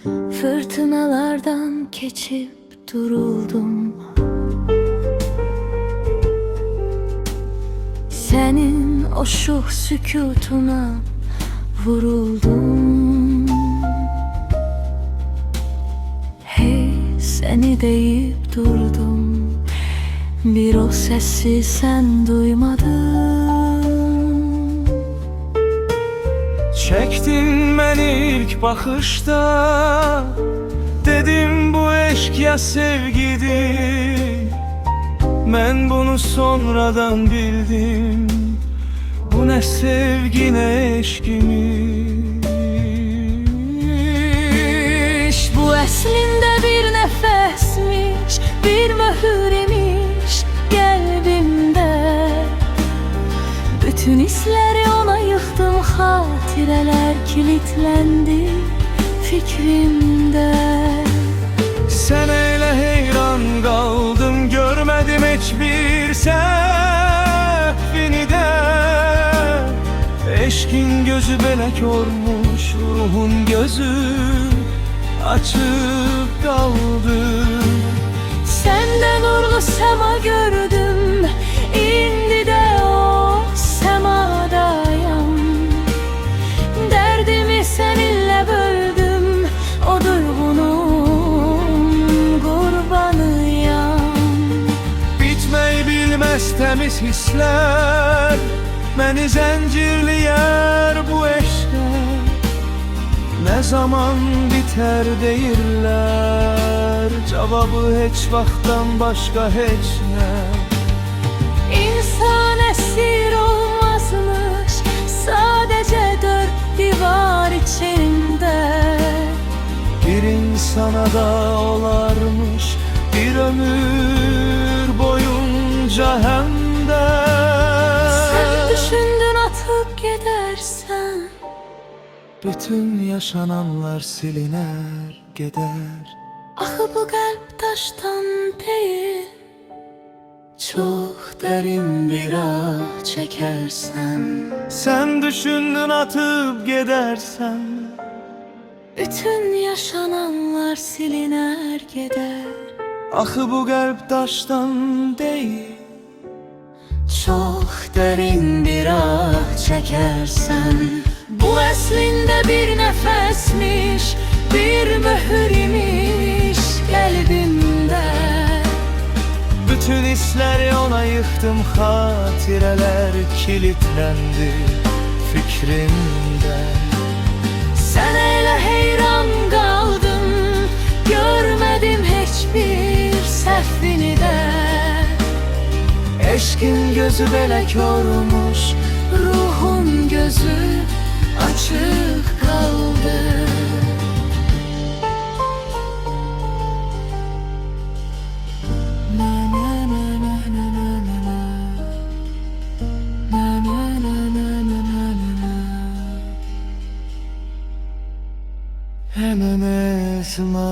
Fırtınalardan geçip duruldum. Senin o şuh sükutuna vuruldum. Hey seni deyip durdum, bir o sesi sen duymadın. Çektin beni ilk bakışta, dedim bu eşk ya sevgidir. Ben bunu sonradan bildim, bu ne sevgi ne eşkmiş. Bu əslində bir nəfəsmiş, bir möhür imiş qəlbimdə. Bütün hissləri ona yıxdım, xatirələr kilitləndi fikrimdə. Sen öyle heyran kaldım, görmedim hiçbir səhvini de. Eşkin gözü belek olmuş, ruhun gözü açık kaldı. Səndə nurlu səma gördüm, indi də o səmadayam. Dərdimi səninlə böldüm, o duyğunun qurbanıyam. Bitmeyi bilmez temiz hisler, beni zincirleyer bu eşke. Ne zaman biter deyirlər, cevabı heç vaxtdan başka heç ne. İnsan əsir olmazmış, sadece dört divar içinde. Bir insana da olarmış bir ömür boyunca hem de. Sen düşündün atıp gidersen, Bütün yaşananlar siliner gider. ahı bu kalp taştan değil. Çok derin bir ah çekersen, Sen düşündün atıp gidersen, bütün yaşananlar siliner gider. ahı bu kalp taştan değil. Çok derin bir ah çekersen, bu əslində bir nəfəsmiş, bir möhür imiş qəlbimdə. Bütün hisleri ona yıktım, hatireler kilitlendi fikrimde. Sən elə heyran qaldım, görmədim heç bir səhvini də. Eşkin gözü belek olmuş, Ruhun gözü açık kaldı. Na na na na na na na na. Na na na na na na na. hemen esma